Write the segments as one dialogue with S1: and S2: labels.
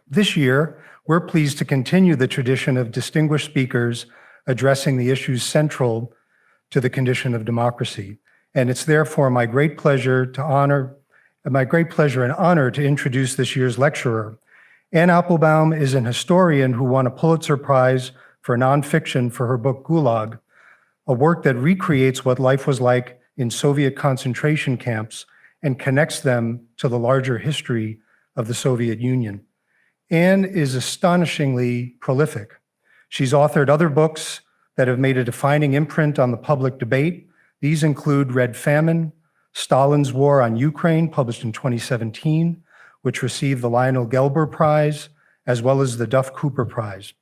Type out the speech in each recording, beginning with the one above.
S1: This year, we're pleased to continue the tradition of distinguished speakers addressing the issues central to the condition of democracy. And it's therefore my great pleasure and honor to introduce this year's lecturer. Anne Applebaum is an historian who won a Pulitzer Prize for nonfiction for her book Gulag, a work that recreates what life was like in Soviet concentration camps and connects them to the larger history of the Soviet Union. Anne is astonishingly prolific. She's authored other books that have made a defining imprint on the public debate. These include Red Famine, Stalin's War on Ukraine, published in 2017, which received the Lionel Gelber Prize, as well as the Duff Cooper Prize,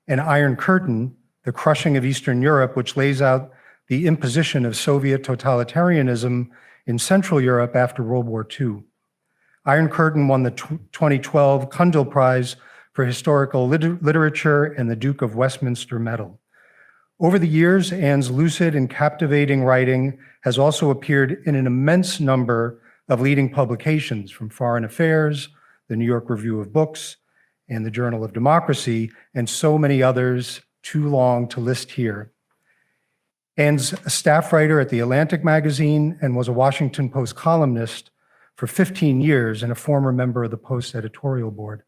S1: and Iron Curtain, The Crushing of Eastern Europe, which lays out the imposition of Soviet totalitarianism in Central Europe after World War II. Iron Curtain won the 2012 Kundal Prize for Historical Literature and the Duke of Westminster Medal. Over the years, Anne's lucid and captivating writing has also appeared in an immense number of leading publications, from Foreign Affairs, the New York Review of Books, and the Journal of Democracy, and so many others too long to list here. Anne's a staff writer at The Atlantic magazine and was a Washington Post columnist for 15 years and a former member of the Post editorial board.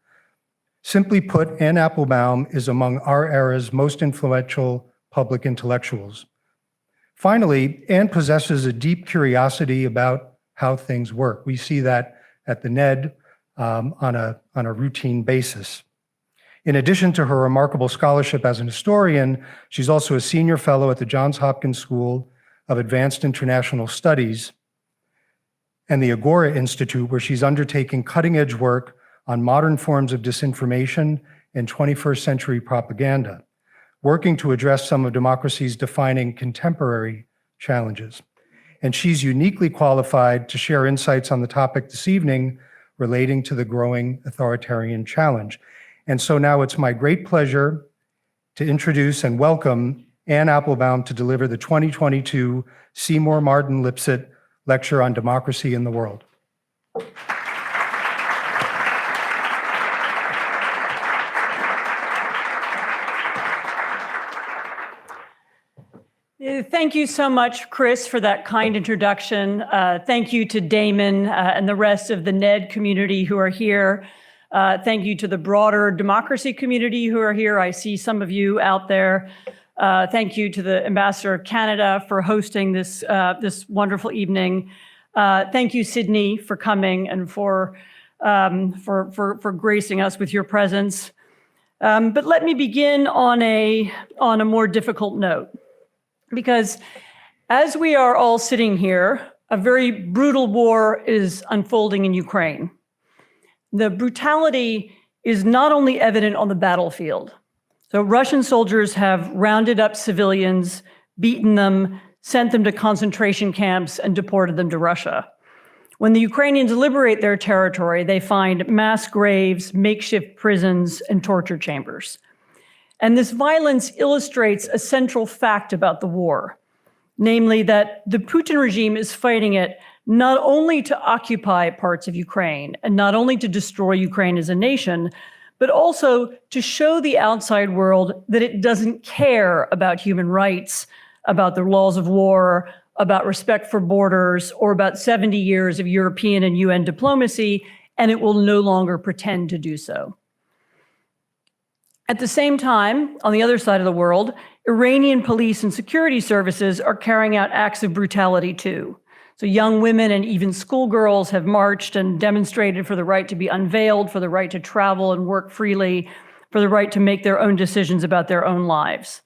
S1: Simply put, Anne Applebaum is among our era's most influential public intellectuals. Finally, Anne possesses a deep curiosity about how things work. We see that at the NED on a routine basis. In addition to her remarkable scholarship as an historian, she's also a senior fellow at the Johns Hopkins School of Advanced International Studies and the Agora Institute, where she's undertaking cutting-edge work on modern forms of disinformation and 21st century propaganda, working to address some of democracy's defining contemporary challenges. And she's uniquely qualified to share insights on the topic this evening relating to the growing authoritarian challenge. And so now it's my great pleasure to introduce and welcome Anne Applebaum to deliver the 2022 Seymour Martin Lipset Lecture on Democracy in the World.
S2: Thank you so much, Chris, for that kind introduction. Thank you to Damon and the rest of the NED community who are here. Thank you to the broader democracy community who are here. I see some of you out there. Thank you to the Ambassador of Canada for hosting this wonderful evening. Thank you, Sydney, for coming and for gracing us with your presence. But let me begin on a more difficult note. Because as we are all sitting here, a very brutal war is unfolding in Ukraine. The brutality is not only evident on the battlefield. So Russian soldiers have rounded up civilians, beaten them, sent them to concentration camps, and deported them to Russia. When the Ukrainians liberate their territory, they find mass graves, makeshift prisons, and torture chambers. And this violence illustrates a central fact about the war, namely that the Putin regime is fighting it not only to occupy parts of Ukraine and not only to destroy Ukraine as a nation, but also to show the outside world that it doesn't care about human rights, about the laws of war, about respect for borders, or about 70 years of European and UN diplomacy, and it will no longer pretend to do so. At the same time, on the other side of the world, Iranian police and security services are carrying out acts of brutality too. So young women and even schoolgirls have marched and demonstrated for the right to be unveiled, for the right to travel and work freely, for the right to make their own decisions about their own lives.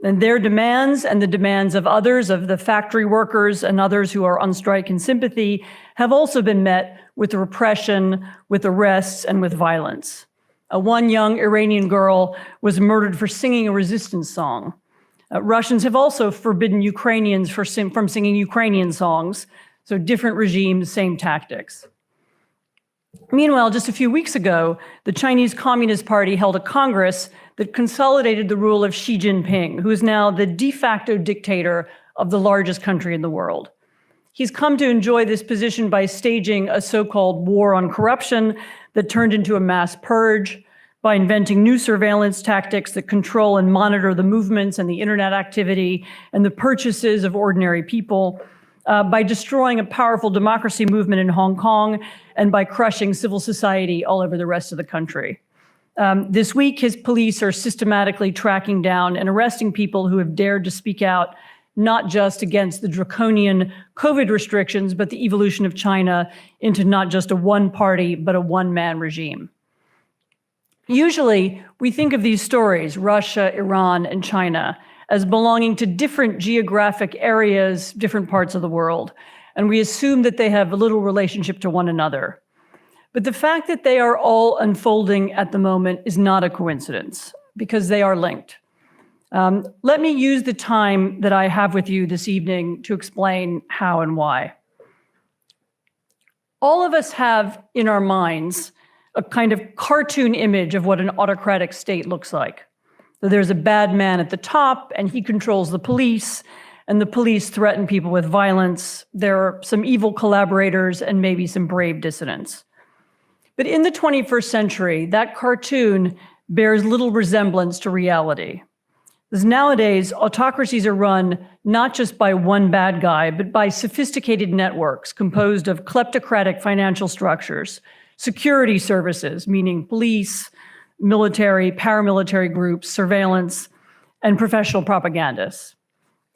S2: And their demands and the demands of others, of the factory workers and others who are on strike in sympathy, have also been met with repression, with arrests, and with violence. One young Iranian girl was murdered for singing a resistance song. Russians have also forbidden Ukrainians from singing Ukrainian songs. So different regimes, same tactics. Meanwhile, just a few weeks ago, the Chinese Communist Party held a Congress that consolidated the rule of Xi Jinping, who is now the de facto dictator of the largest country in the world. He's come to enjoy this position by staging a so-called war on corruption that turned into a mass purge, by inventing new surveillance tactics that control and monitor the movements and the internet activity and the purchases of ordinary people, by destroying a powerful democracy movement in Hong Kong, and by crushing civil society all over the rest of the country. This week, his police are systematically tracking down and arresting people who have dared to speak out, not just against the draconian COVID restrictions, but the evolution of China into not just a one-party, but a one-man regime. Usually, we think of these stories, Russia, Iran, and China, as belonging to different geographic areas, different parts of the world, and we assume that they have little relationship to one another. But the fact that they are all unfolding at the moment is not a coincidence, because they are linked. Let me use the time that I have with you this evening to explain how and why. All of us have in our minds a kind of cartoon image of what an autocratic state looks like. So there's a bad man at the top, and he controls the police, and the police threaten people with violence. There are some evil collaborators and maybe some brave dissidents. But in the 21st century, that cartoon bears little resemblance to reality. Because nowadays, autocracies are run not just by one bad guy, but by sophisticated networks composed of kleptocratic financial structures, security services, meaning police, military, paramilitary groups, surveillance, and professional propagandists.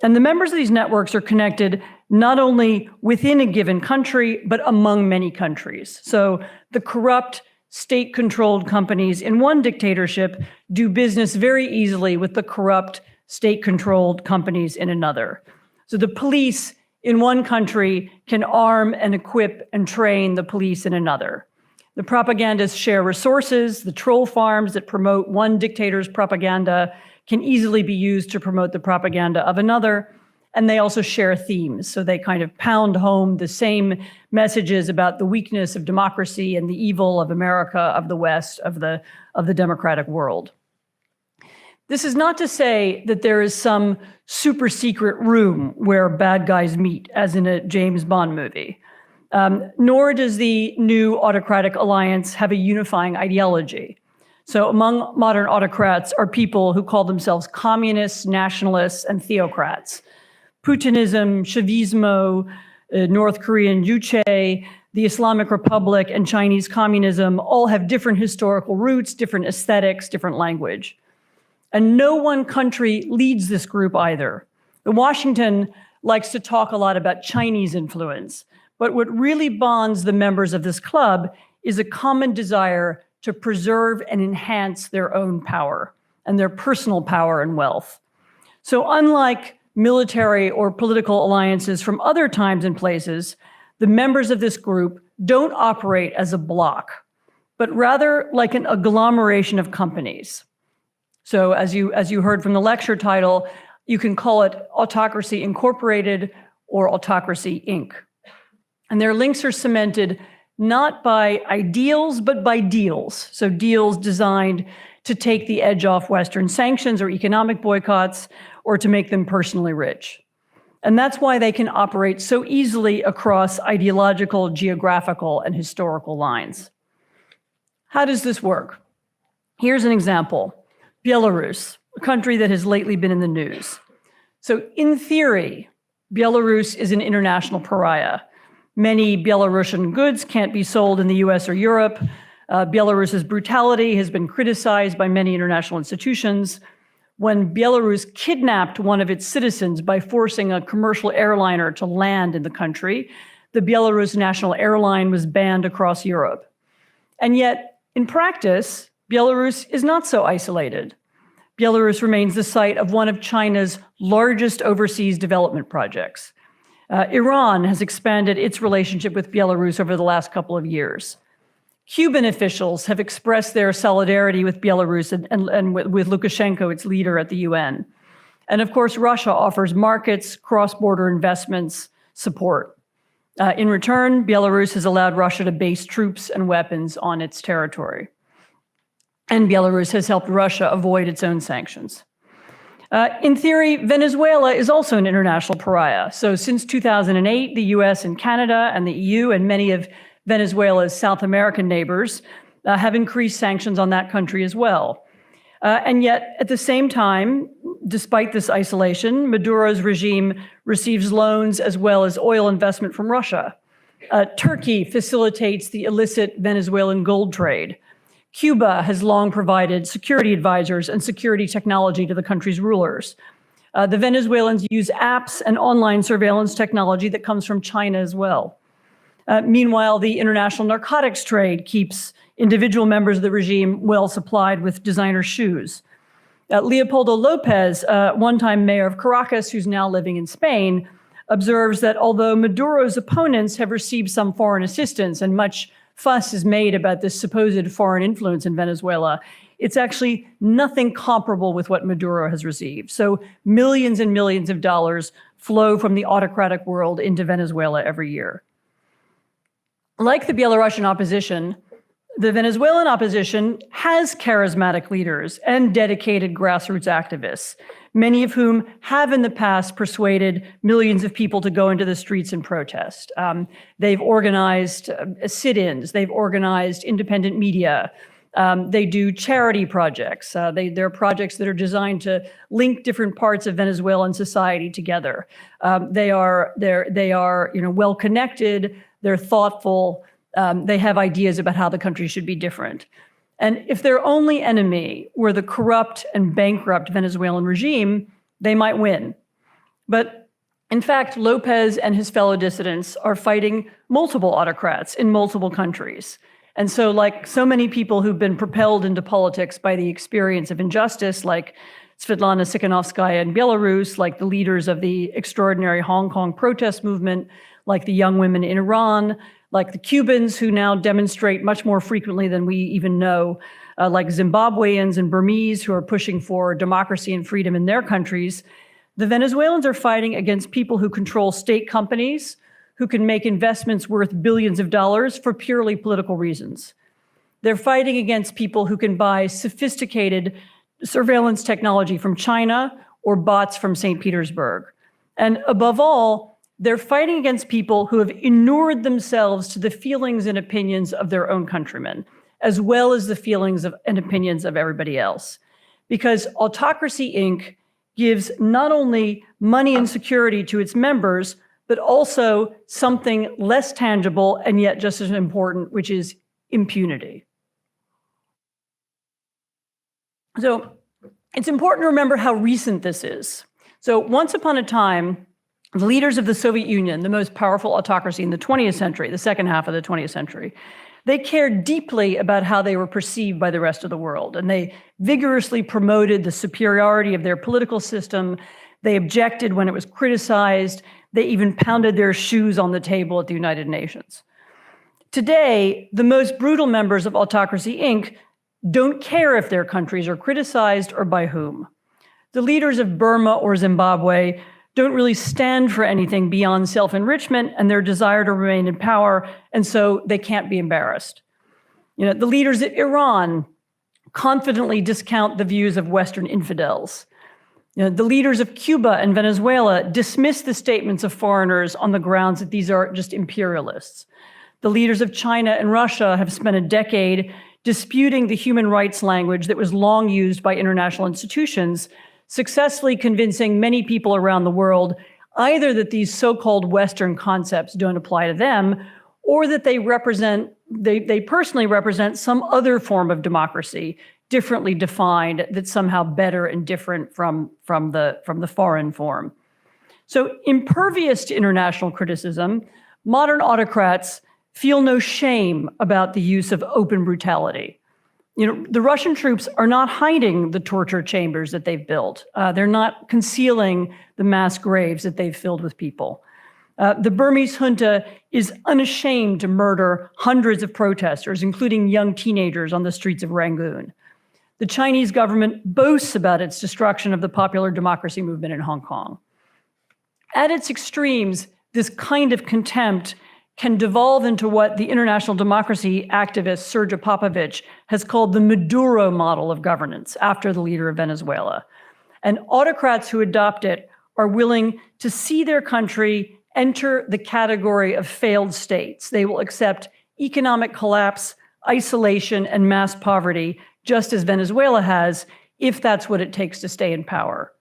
S2: And the members of these networks are connected not only within a given country, but among many countries. So the corrupt, state-controlled companies in one dictatorship do business very easily with the corrupt, state-controlled companies in another. So the police in one country can arm and equip and train the police in another. The propagandists share resources. The troll farms that promote one dictator's propaganda can easily be used to promote the propaganda of another. And they also share themes. So they kind of pound home the same messages about the weakness of democracy and the evil of America, of the West, of the democratic world. This is not to say that there is some super secret room where bad guys meet, as in a James Bond movie. Nor does the new autocratic alliance have a unifying ideology. So among modern autocrats are people who call themselves communists, nationalists, and theocrats. Putinism, Chavismo, North Korean Juche, the Islamic Republic, and Chinese communism all have different historical roots, different aesthetics, different language. And no one country leads this group either. Washington likes to talk a lot about Chinese influence, but what really bonds the members of this club is a common desire to preserve and enhance their own power and their personal power and wealth. So unlike military or political alliances from other times and places, the members of this group don't operate as a bloc, but rather like an agglomeration of companies. So as you heard from the lecture title, you can call it Autocracy Incorporated or Autocracy Inc. And their links are cemented not by ideals, but by deals. So deals designed to take the edge off Western sanctions or economic boycotts, or to make them personally rich. And that's why they can operate so easily across ideological, geographical, and historical lines. How does this work? Here's an example. Belarus, a country that has lately been in the news. So in theory, Belarus is an international pariah. Many Belarusian goods can't be sold in the US or Europe. Belarus's brutality has been criticized by many international institutions. When Belarus kidnapped one of its citizens by forcing a commercial airliner to land in the country, the Belarus national airline was banned across Europe. And yet, in practice, Belarus is not so isolated. Belarus remains the site of one of China's largest overseas development projects. Iran has expanded its relationship with Belarus over the last couple of years. Cuban officials have expressed their solidarity with Belarus and with Lukashenko, its leader at the UN. And of course, Russia offers markets, cross-border investments, support. In return, Belarus has allowed Russia to base troops and weapons on its territory. And Belarus has helped Russia avoid its own sanctions. In theory, Venezuela is also an international pariah. So since 2008, the US and Canada and the EU and many of Venezuela's South American neighbors have increased sanctions on that country as well. And yet, at the same time, despite this isolation, Maduro's regime receives loans as well as oil investment from Russia. Turkey facilitates the illicit Venezuelan gold trade. Cuba has long provided security advisors and security technology to the country's rulers. The Venezuelans use apps and online surveillance technology that comes from China as well. Meanwhile, the international narcotics trade keeps individual members of the regime well supplied with designer shoes. Leopoldo Lopez, one-time mayor of Caracas, who's now living in Spain, observes that although Maduro's opponents have received some foreign assistance and much fuss is made about this supposed foreign influence in Venezuela, it's actually nothing comparable with what Maduro has received. So millions and millions of dollars flow from the autocratic world into Venezuela every year. Like the Belarusian opposition, the Venezuelan opposition has charismatic leaders and dedicated grassroots activists, many of whom have in the past persuaded millions of people to go into the streets and protest. They've organized sit-ins, they've organized independent media, they do charity projects. They're projects that are designed to link different parts of Venezuelan society together. They are well-connected, they're thoughtful, they have ideas about how the country should be different. And if their only enemy were the corrupt and bankrupt Venezuelan regime, they might win. But in fact, Lopez and his fellow dissidents are fighting multiple autocrats in multiple countries. And so like so many people who've been propelled into politics by the experience of injustice, like Svetlana Tikhanovskaya in Belarus, like the leaders of the extraordinary Hong Kong protest movement, like the young women in Iran, like the Cubans who now demonstrate much more frequently than we even know, like Zimbabweans and Burmese who are pushing for democracy and freedom in their countries, the Venezuelans are fighting against people who control state companies, who can make investments worth billions of dollars for purely political reasons. They're fighting against people who can buy sophisticated surveillance technology from China or bots from St. Petersburg. And above all, they're fighting against people who have inured themselves to the feelings and opinions of their own countrymen, as well as the feelings and opinions of everybody else. Because Autocracy Inc. gives not only money and security to its members, but also something less tangible and yet just as important, which is impunity. So it's important to remember how recent this is. So once upon a time, the leaders of the Soviet Union, the most powerful autocracy in the 20th century, the second half of the 20th century, they cared deeply about how they were perceived by the rest of the world, and they vigorously promoted the superiority of their political system. They objected when it was criticized. They even pounded their shoes on the table at the United Nations. Today, the most brutal members of Autocracy Inc. don't care if their countries are criticized or by whom. The leaders of Burma or Zimbabwe don't really stand for anything beyond self-enrichment and their desire to remain in power, and so they can't be embarrassed. The leaders of Iran confidently discount the views of Western infidels. The leaders of Cuba and Venezuela dismiss the statements of foreigners on the grounds that these are just imperialists. The leaders of China and Russia have spent a decade disputing the human rights language that was long used by international institutions, successfully convincing many people around the world either that these so-called Western concepts don't apply to them, or that they personally represent some other form of democracy, differently defined, that's somehow better and different from the foreign form. So impervious to international criticism, modern autocrats feel no shame about the use of open brutality. The Russian troops are not hiding the torture chambers that they've built. They're not concealing the mass graves that they've filled with people. The Burmese junta is unashamed to murder hundreds of protesters, including young teenagers on the streets of Rangoon. The Chinese government boasts about its destruction of the popular democracy movement in Hong Kong. At its extremes, this kind of contempt can devolve into what the international democracy activist Sergio Popovich has called the Maduro model of governance, after the leader of Venezuela. And autocrats who adopt it are willing to see their country enter the category of failed states. They will accept economic collapse, isolation, and mass poverty, just as Venezuela has, if that's what it takes to stay in power.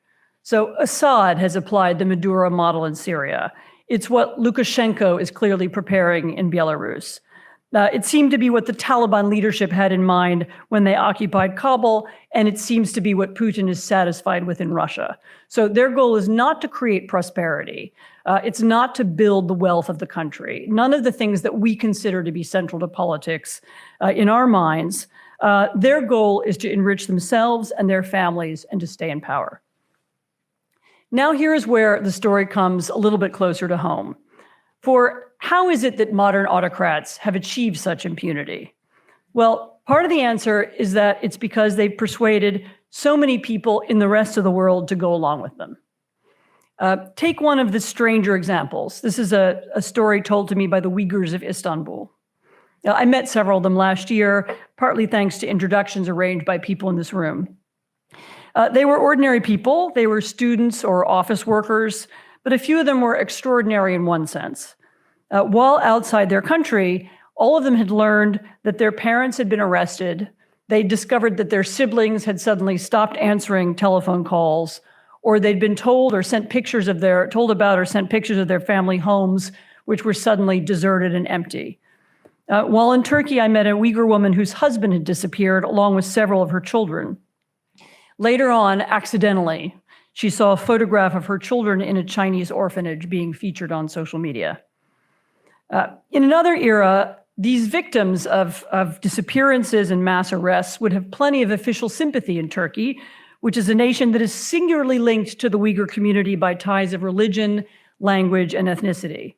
S2: So Assad has applied the Maduro model in Syria. It's what Lukashenko is clearly preparing in Belarus. It seemed to be what the Taliban leadership had in mind when they occupied Kabul, and it seems to be what Putin is satisfied with in Russia. So their goal is not to create prosperity. It's not to build the wealth of the country. None of the things that we consider to be central to politics in our minds. Their goal is to enrich themselves and their families and to stay in power. Now here's where the story comes a little bit closer to home. For how is it that modern autocrats have achieved such impunity? Well, part of the answer is that it's because they've persuaded so many people in the rest of the world to go along with them. Take one of the stranger examples. This is a story told to me by the Uyghurs of Istanbul. Now, I met several of them last year, partly thanks to introductions arranged by people in this room. They were ordinary people. They were students or office workers, but a few of them were extraordinary in one sense. While outside their country, all of them had learned that their parents had been arrested. They discovered that their siblings had suddenly stopped answering telephone calls, or they'd been told or sent pictures of their family homes, which were suddenly deserted and empty. While in Turkey, I met a Uyghur woman whose husband had disappeared, along with several of her children. Later on, accidentally, she saw a photograph of her children in a Chinese orphanage being featured on social media. In another era, these victims of disappearances and mass arrests would have plenty of official sympathy in Turkey, which is a nation that is singularly linked to the Uyghur community by ties of religion, language, and ethnicity.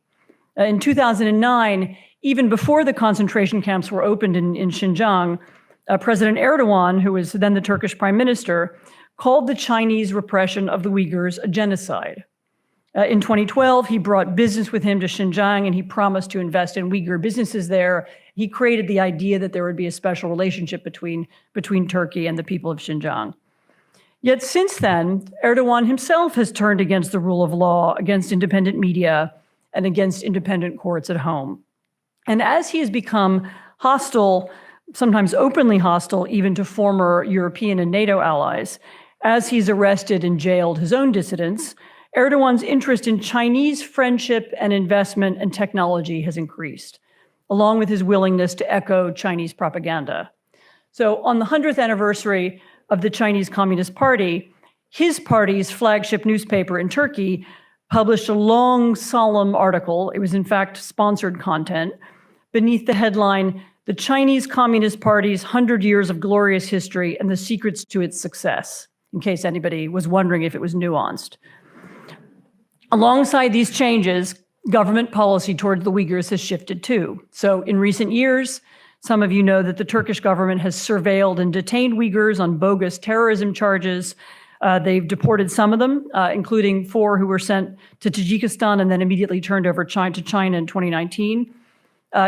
S2: In 2009, even before the concentration camps were opened in Xinjiang, President Erdogan, who was then the Turkish prime minister, called the Chinese repression of the Uyghurs a genocide. In 2012, he brought business with him to Xinjiang, and he promised to invest in Uyghur businesses there. He created the idea that there would be a special relationship between Turkey and the people of Xinjiang. Yet since then, Erdogan himself has turned against the rule of law, against independent media, and against independent courts at home. And as he has become hostile, sometimes openly hostile, even to former European and NATO allies, as he's arrested and jailed his own dissidents, Erdogan's interest in Chinese friendship and investment and technology has increased, along with his willingness to echo Chinese propaganda. So on the 100th anniversary of the Chinese Communist Party, his party's flagship newspaper in Turkey published a long, solemn article. It was, in fact, sponsored content beneath the headline, "The Chinese Communist Party's 100 Years of Glorious History and the Secrets to Its Success," in case anybody was wondering if it was nuanced. Alongside these changes, government policy towards the Uyghurs has shifted too. So in recent years, some of you know that the Turkish government has surveilled and detained Uyghurs on bogus terrorism charges. They've deported some of them, including 4 who were sent to Tajikistan and then immediately turned over to China in 2019.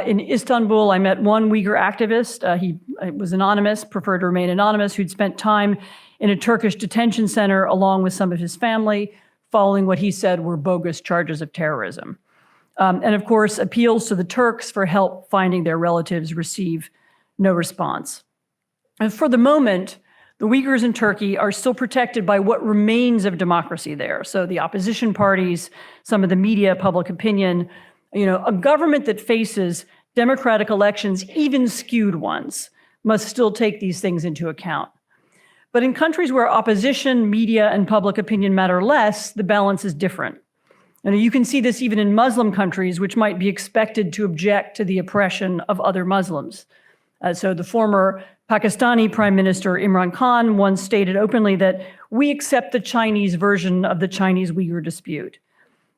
S2: In Istanbul, I met one Uyghur activist. He was anonymous, preferred to remain anonymous, who'd spent time in a Turkish detention center along with some of his family, following what he said were bogus charges of terrorism. And of course, appeals to the Turks for help finding their relatives receive no response. And for the moment, the Uyghurs in Turkey are still protected by what remains of democracy there. So the opposition parties, some of the media, public opinion, a government that faces democratic elections, even skewed ones, must still take these things into account. But in countries where opposition, media, and public opinion matter less, the balance is different. And you can see this even in Muslim countries, which might be expected to object to the oppression of other Muslims. So the former Pakistani Prime Minister Imran Khan once stated openly that we accept the Chinese version of the Chinese Uyghur dispute.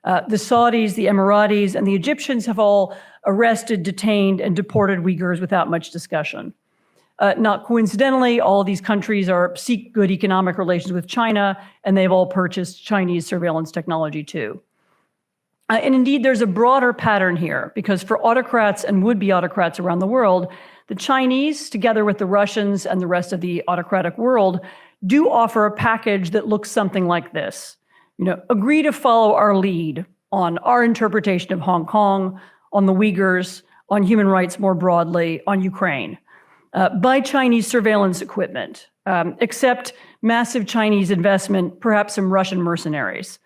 S2: The Saudis, the Emiratis, and the Egyptians have all arrested, detained, and deported Uyghurs without much discussion. Not coincidentally, all of these countries seek good economic relations with China, and they've all purchased Chinese surveillance technology too. And indeed, there's a broader pattern here, because for autocrats and would-be autocrats around the world, the Chinese, together with the Russians and the rest of the autocratic world, do offer a package that looks something like this. Agree to follow our lead on our interpretation of Hong Kong, on the Uyghurs, on human rights more broadly, on Ukraine. Buy Chinese surveillance equipment. Accept massive Chinese investment, perhaps some Russian mercenaries.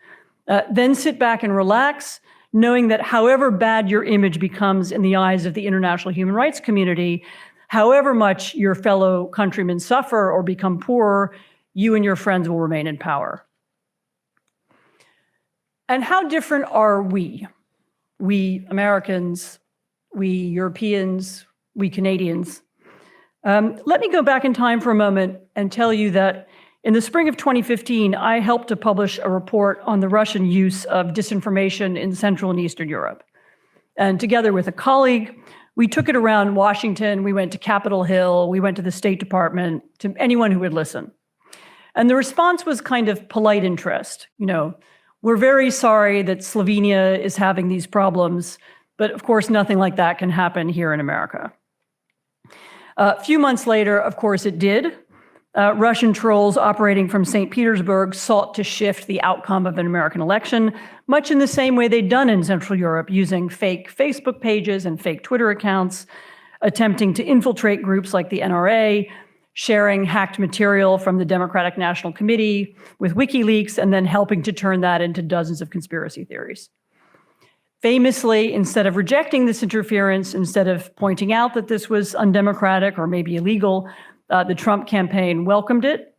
S2: Then sit back and relax, knowing that however bad your image becomes in the eyes of the international human rights community, however much your fellow countrymen suffer or become poorer, you and your friends will remain in power. And how different are we? We Americans, we Europeans, we Canadians. Let me go back in time for a moment and tell you that in the spring of 2015, I helped to publish a report on the Russian use of disinformation in Central and Eastern Europe. And together with a colleague, we took it around Washington, we went to Capitol Hill, we went to the State Department, to anyone who would listen. And the response was kind of polite interest. We're very sorry that Slovenia is having these problems, but of course, nothing like that can happen here in America. A few months later, of course, it did. Russian trolls operating from St. Petersburg sought to shift the outcome of an American election, much in the same way they'd done in Central Europe, using fake Facebook pages and fake Twitter accounts, attempting to infiltrate groups like the NRA, sharing hacked material from the Democratic National Committee with WikiLeaks, and then helping to turn that into dozens of conspiracy theories. Famously, instead of rejecting this interference, instead of pointing out that this was undemocratic or maybe illegal, the Trump campaign welcomed it.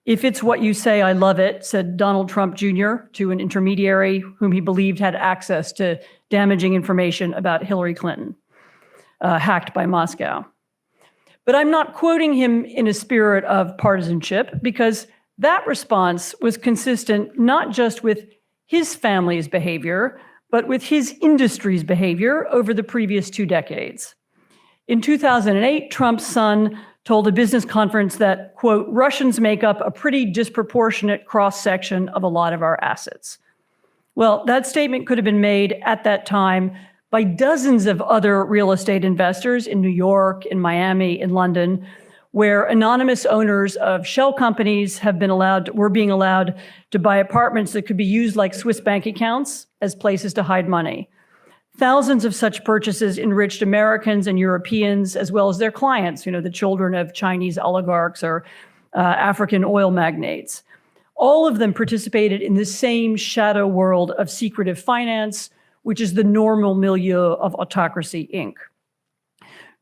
S2: If it's what you say, I love it, said Donald Trump Jr. to an intermediary whom he believed had access to damaging information about Hillary Clinton, hacked by Moscow. But I'm not quoting him in a spirit of partisanship, because that response was consistent not just with his family's behavior, but with his industry's behavior over the previous 2 decades. In 2008, Trump's son told a business conference that, quote, Russians make up a pretty disproportionate cross-section of a lot of our assets. Well, that statement could have been made at that time by dozens of other real estate investors in New York, in Miami, in London, where anonymous owners of shell companies were being allowed to buy apartments that could be used like Swiss bank accounts as places to hide money. Thousands of such purchases enriched Americans and Europeans, as well as their clients, the children of Chinese oligarchs or African oil magnates. All of them participated in the same shadow world of secretive finance, which is the normal milieu of Autocracy Inc.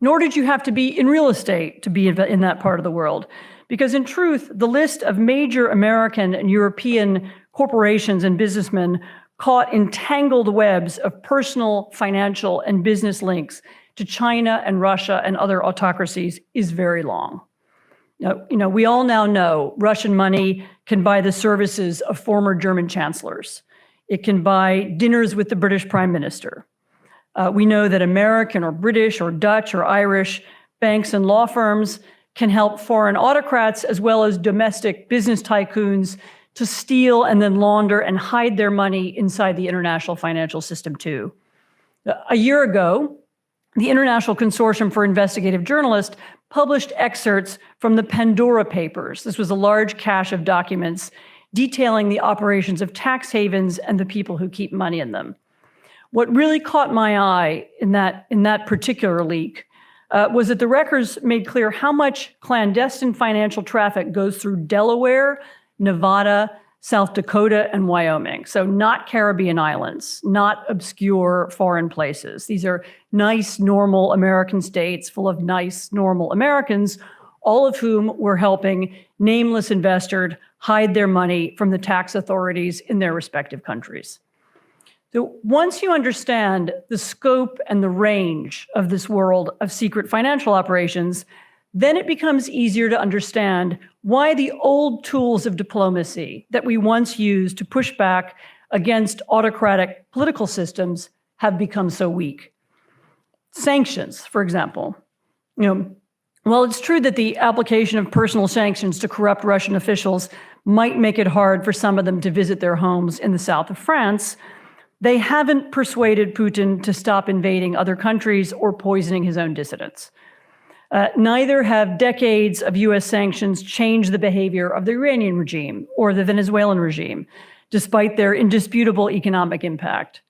S2: Nor did you have to be in real estate to be in that part of the world, because in truth, the list of major American and European corporations and businessmen caught in tangled webs of personal, financial, and business links to China and Russia and other autocracies is very long. Now, we all now know Russian money can buy the services of former German chancellors. It can buy dinners with the British Prime Minister. We know that American or British or Dutch or Irish banks and law firms can help foreign autocrats as well as domestic business tycoons to steal and then launder and hide their money inside the international financial system too. A year ago, the International Consortium for Investigative Journalists published excerpts from the Pandora Papers. This was a large cache of documents detailing the operations of tax havens and the people who keep money in them. What really caught my eye in that particular leak was that the records made clear how much clandestine financial traffic goes through Delaware, Nevada, South Dakota, and Wyoming. So not Caribbean islands, not obscure foreign places. These are nice, normal American states full of nice, normal Americans, all of whom were helping nameless investors hide their money from the tax authorities in their respective countries. So once you understand the scope and the range of this world of secret financial operations, then it becomes easier to understand why the old tools of diplomacy that we once used to push back against autocratic political systems have become so weak. Sanctions, for example. While it's true that the application of personal sanctions to corrupt Russian officials might make it hard for some of them to visit their homes in the south of France, they haven't persuaded Putin to stop invading other countries or poisoning his own dissidents. Neither have decades of US sanctions changed the behavior of the Iranian regime or the Venezuelan regime, despite their indisputable economic impact.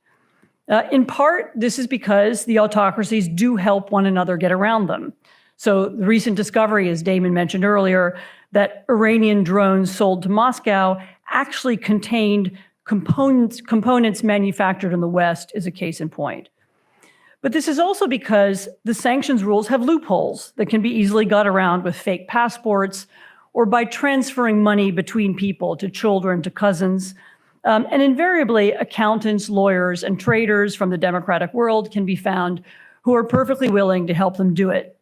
S2: In part, this is because the autocracies do help one another get around them. So the recent discovery, as Damon mentioned earlier, that Iranian drones sold to Moscow actually contained components manufactured in the West is a case in point. But this is also because the sanctions rules have loopholes that can be easily got around with fake passports or by transferring money between people, to children, to cousins. And invariably, accountants, lawyers, and traders from the democratic world can be found who are perfectly willing to help them do it.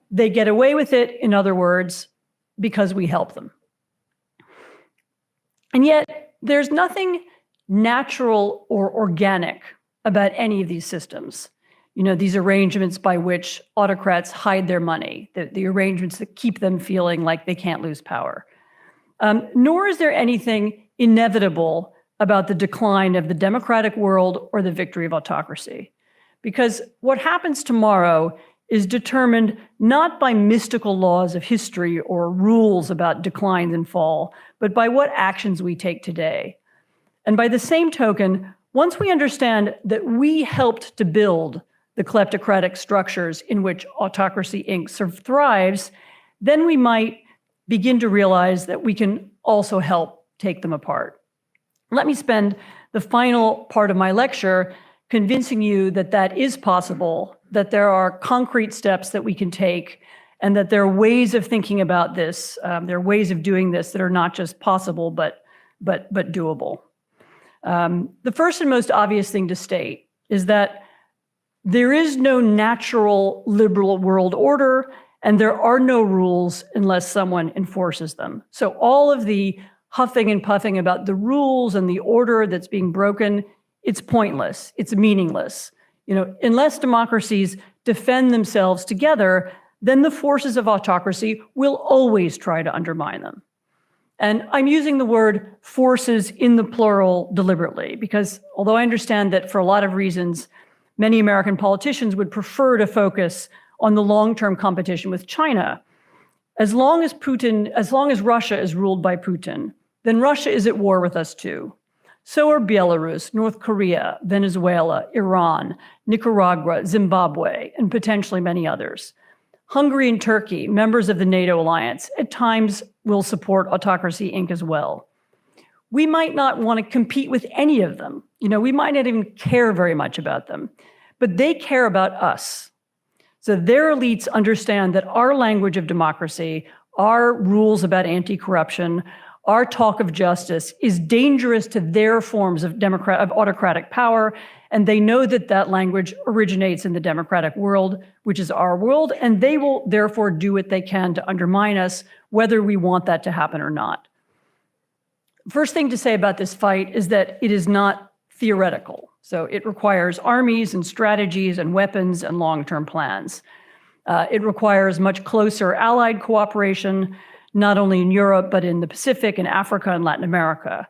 S2: They get away with it, in other words, because we help them. And yet, there's nothing natural or organic about any of these systems. You know, these arrangements by which autocrats hide their money, the arrangements that keep them feeling like they can't lose power. Nor is there anything inevitable about the decline of the democratic world or the victory of autocracy. Because what happens tomorrow is determined not by mystical laws of history or rules about declines and fall, but by what actions we take today. And by the same token, once we understand that we helped to build the kleptocratic structures in which Autocracy Inc. thrives, then we might begin to realize that we can also help take them apart. Let me spend the final part of my lecture convincing you that that is possible, that there are concrete steps that we can take, and that there are ways of thinking about this, there are ways of doing this that are not just possible, but doable. The first and most obvious thing to state is that there is no natural liberal world order, and there are no rules unless someone enforces them. So all of the huffing and puffing about the rules and the order that's being broken, it's pointless, it's meaningless. You know, unless democracies defend themselves together, then the forces of autocracy will always try to undermine them. And I'm using the word forces in the plural deliberately, because although I understand that for a lot of reasons, many American politicians would prefer to focus on the long-term competition with China. As long as Russia is ruled by Putin, then Russia is at war with us too. So are Belarus, North Korea, Venezuela, Iran, Nicaragua, Zimbabwe, and potentially many others. Hungary and Turkey, members of the NATO alliance, at times will support Autocracy Inc. as well. We might not want to compete with any of them. You know, we might not even care very much about them, but they care about us. So their elites understand that our language of democracy, our rules about anti-corruption, our talk of justice is dangerous to their forms of autocratic power, and they know that that language originates in the democratic world, which is our world, and they will therefore do what they can to undermine us, whether we want that to happen or not. First thing to say about this fight is that it is not theoretical. So it requires armies and strategies and weapons and long-term plans. It requires much closer allied cooperation, not only in Europe, but in the Pacific and Africa and Latin America.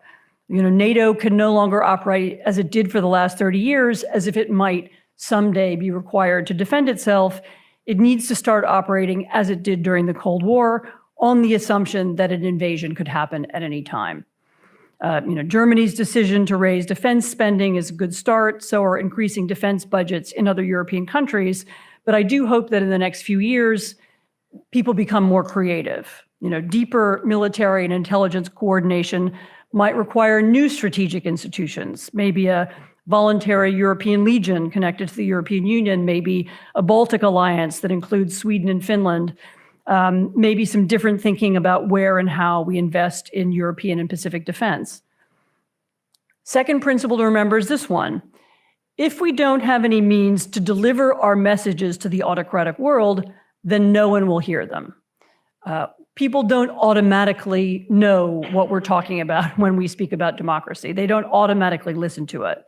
S2: You know, NATO can no longer operate as it did for the last 30 years, as if it might someday be required to defend itself. It needs to start operating as it did during the Cold War, on the assumption that an invasion could happen at any time. Germany's decision to raise defense spending is a good start. So are increasing defense budgets in other European countries. But I do hope that in the next few years, people become more creative. You know, deeper military and intelligence coordination might require new strategic institutions, maybe a voluntary European Legion connected to the European Union, maybe a Baltic alliance that includes Sweden and Finland, maybe some different thinking about where and how we invest in European and Pacific defense. Second principle to remember is this one. If we don't have any means to deliver our messages to the autocratic world, then no one will hear them. People don't automatically know what we're talking about when we speak about democracy. They don't automatically listen to it.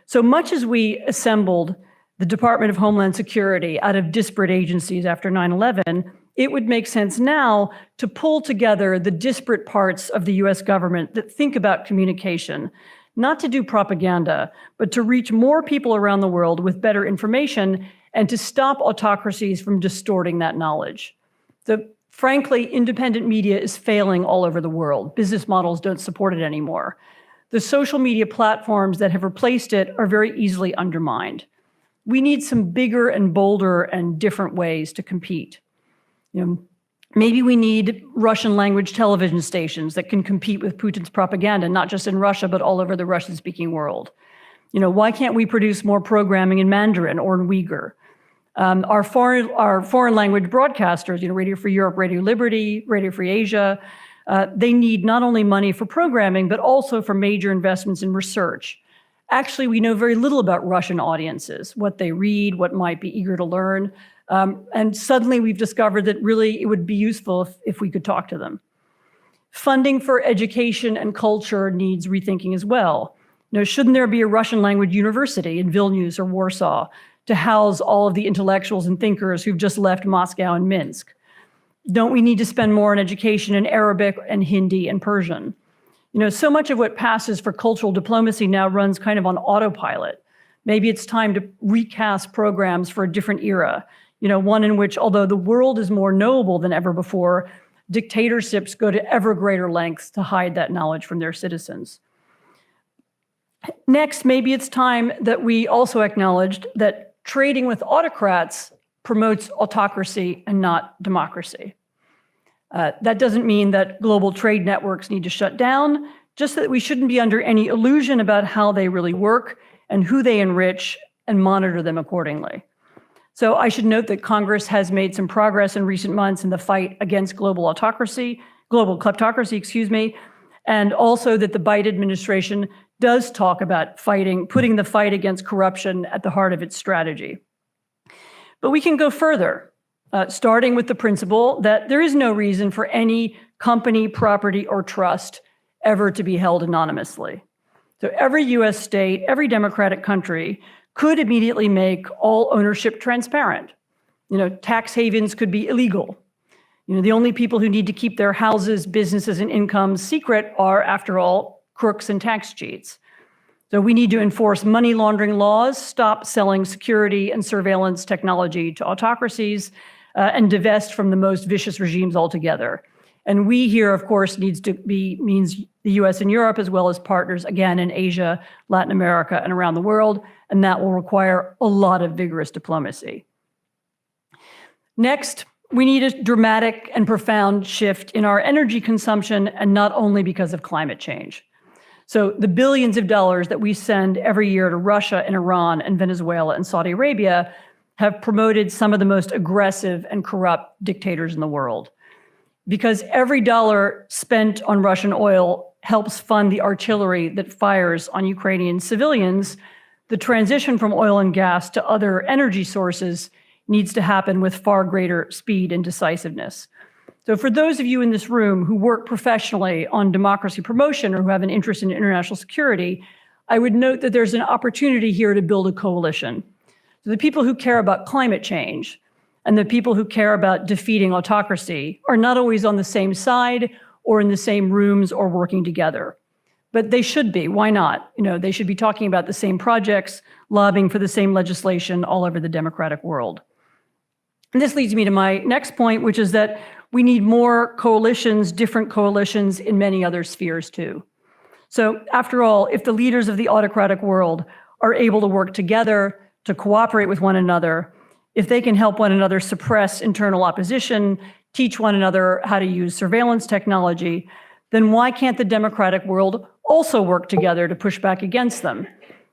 S2: So much as we assembled the Department of Homeland Security out of disparate agencies after 9/11, it would make sense now to pull together the disparate parts of the US government that think about communication, not to do propaganda, but to reach more people around the world with better information and to stop autocracies from distorting that knowledge. Frankly, independent media is failing all over the world. Business models don't support it anymore. The social media platforms that have replaced it are very easily undermined. We need some bigger and bolder and different ways to compete. Maybe we need Russian language television stations that can compete with Putin's propaganda, not just in Russia, but all over the Russian-speaking world. Why can't we produce more programming in Mandarin or in Uyghur? Our foreign language broadcasters, Radio Free Europe, Radio Liberty, Radio Free Asia, they need not only money for programming, but also for major investments in research. Actually, we know very little about Russian audiences, what they read, what might be eager to learn. And suddenly we've discovered that really it would be useful if we could talk to them. Funding for education and culture needs rethinking as well. Shouldn't there be a Russian language university in Vilnius or Warsaw to house all of the intellectuals and thinkers who've just left Moscow and Minsk? Don't we need to spend more on education in Arabic and Hindi and Persian? So much of what passes for cultural diplomacy now runs kind of on autopilot. Maybe it's time to recast programs for a different era, one in which, although the world is more knowable than ever before, dictatorships go to ever greater lengths to hide that knowledge from their citizens. Next, maybe it's time that we also acknowledged that trading with autocrats promotes autocracy and not democracy. That doesn't mean that global trade networks need to shut down, just that we shouldn't be under any illusion about how they really work and who they enrich and monitor them accordingly. So I should note that Congress has made some progress in recent months in the fight against global kleptocracy, and also that the Biden administration does talk about putting the fight against corruption at the heart of its strategy. But we can go further, starting with the principle that there is no reason for any company, property, or trust ever to be held anonymously. So every US state, every democratic country could immediately make all ownership transparent. Tax havens could be illegal. The only people who need to keep their houses, businesses, and incomes secret are, after all, crooks and tax cheats. So we need to enforce money laundering laws, stop selling security and surveillance technology to autocracies, and divest from the most vicious regimes altogether. And we here, of course, means the US and Europe, as well as partners, again, in Asia, Latin America, and around the world, and that will require a lot of vigorous diplomacy. Next, we need a dramatic and profound shift in our energy consumption, and not only because of climate change. So the billions of dollars that we send every year to Russia and Iran and Venezuela and Saudi Arabia have promoted some of the most aggressive and corrupt dictators in the world. Because every dollar spent on Russian oil helps fund the artillery that fires on Ukrainian civilians, the transition from oil and gas to other energy sources needs to happen with far greater speed and decisiveness. So for those of you in this room who work professionally on democracy promotion or who have an interest in international security, I would note that there's an opportunity here to build a coalition. So the people who care about climate change and the people who care about defeating autocracy are not always on the same side or in the same rooms or working together. But they should be. Why not? They should be talking about the same projects, lobbying for the same legislation all over the democratic world. And this leads me to my next point, which is that we need more coalitions, different coalitions in many other spheres too. So after all, if the leaders of the autocratic world are able to work together, to cooperate with one another, if they can help one another suppress internal opposition, teach one another how to use surveillance technology, then why can't the democratic world also work together to push back against them?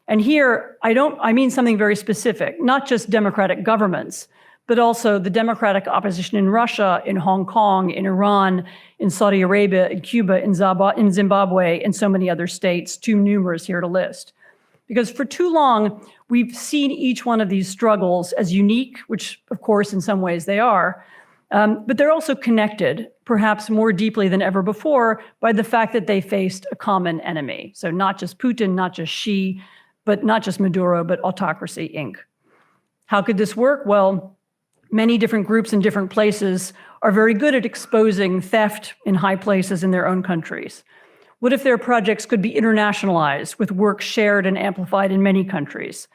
S2: And here, I mean something very specific, not just democratic governments, but also the democratic opposition in Russia, in Hong Kong, in Iran, in Saudi Arabia, in Cuba, in Zimbabwe, and so many other states, too numerous here to list. Because for too long, we've seen each one of these struggles as unique, which of course in some ways they are, but they're also connected, perhaps more deeply than ever before, by the fact that they faced a common enemy. So not just Putin, not just Xi, but not just Maduro, but Autocracy Inc. How could this work? Well, many different groups in different places are very good at exposing theft in high places in their own countries. What if their projects could be internationalized with work shared and amplified in many countries?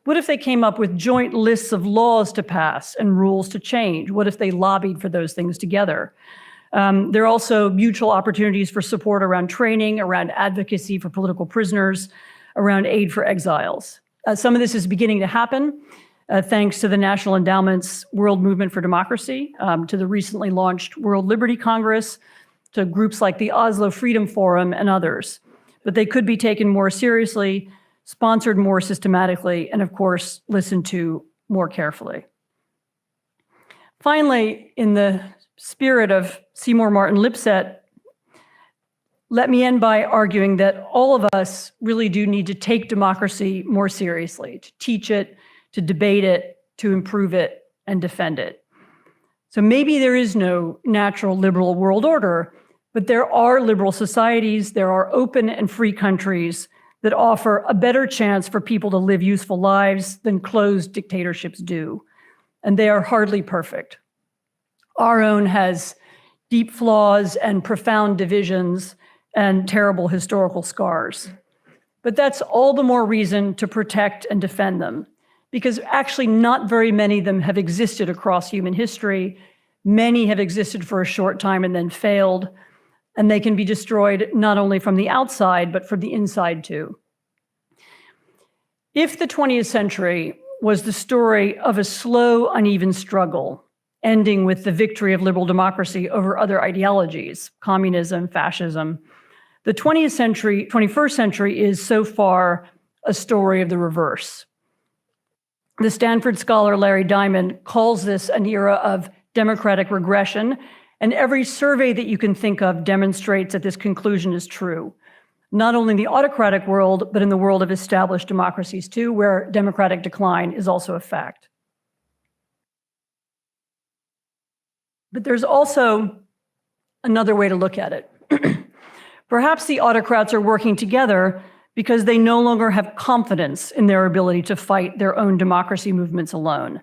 S2: What if they came up with joint lists of laws to pass and rules to change? What if they lobbied for those things together? There are also mutual opportunities for support around training, around advocacy for political prisoners, around aid for exiles. Some of this is beginning to happen thanks to the National Endowment's World Movement for Democracy, to the recently launched World Liberty Congress, to groups like the Oslo Freedom Forum and others. But they could be taken more seriously, sponsored more systematically, and of course, listened to more carefully. Finally, in the spirit of Seymour Martin Lipset, let me end by arguing that all of us really do need to take democracy more seriously, to teach it, to debate it, to improve it, and defend it. So maybe there is no natural liberal world order, but there are liberal societies, there are open and free countries that offer a better chance for people to live useful lives than closed dictatorships do. And they are hardly perfect. Our own has deep flaws and profound divisions and terrible historical scars. But that's all the more reason to protect and defend them, because actually not very many of them have existed across human history. Many have existed for a short time and then failed, and they can be destroyed not only from the outside, but from the inside too. If the 20th century was the story of a slow, uneven struggle, ending with the victory of liberal democracy over other ideologies, communism, fascism, the 21st century is so far a story of the reverse. The Stanford scholar Larry Diamond calls this an era of democratic regression, and every survey that you can think of demonstrates that this conclusion is true, not only in the autocratic world, but in the world of established democracies too, where democratic decline is also a fact. But there's also another way to look at it. Perhaps the autocrats are working together because they no longer have confidence in their ability to fight their own democracy movements alone.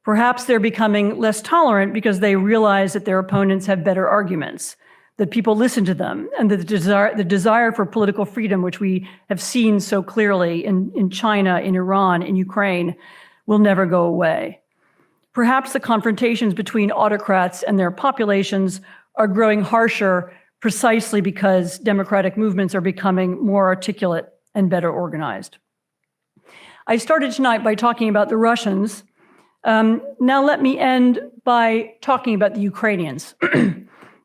S2: Perhaps they're becoming less tolerant because they realize that their opponents have better arguments, that people listen to them, and that the desire for political freedom, which we have seen so clearly in China, in Iran, in Ukraine, will never go away. Perhaps the confrontations between autocrats and their populations are growing harsher precisely because democratic movements are becoming more articulate and better organized. I started tonight by talking about the Russians. Now let me end by talking about the Ukrainians,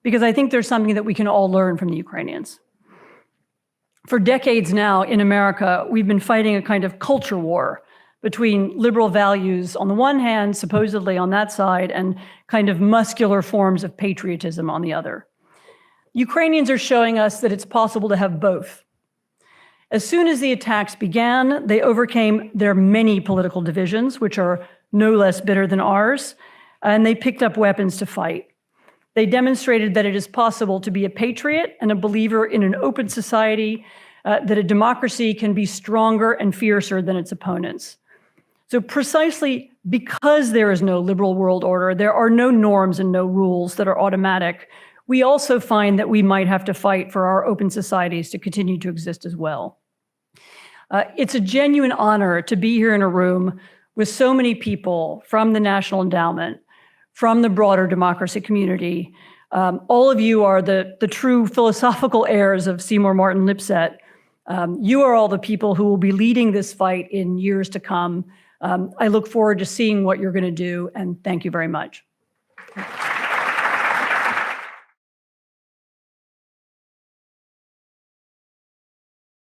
S2: because I think there's something that we can all learn from the Ukrainians. For decades now in America, we've been fighting a kind of culture war between liberal values on the one hand, supposedly on that side, and kind of muscular forms of patriotism on the other. Ukrainians are showing us that it's possible to have both. As soon as the attacks began, they overcame their many political divisions, which are no less bitter than ours, and they picked up weapons to fight. They demonstrated that it is possible to be a patriot and a believer in an open society, that a democracy can be stronger and fiercer than its opponents. So precisely because there is no liberal world order, there are no norms and no rules that are automatic, we also find that we might have to fight for our open societies to continue to exist as well. It's a genuine honor to be here in a room with so many people from the National Endowment, from the broader democracy community. All of you are the true philosophical heirs of Seymour Martin Lipset. You are all the people who will be leading this fight in years to come. I look forward to seeing what you're going to do, and thank you very much.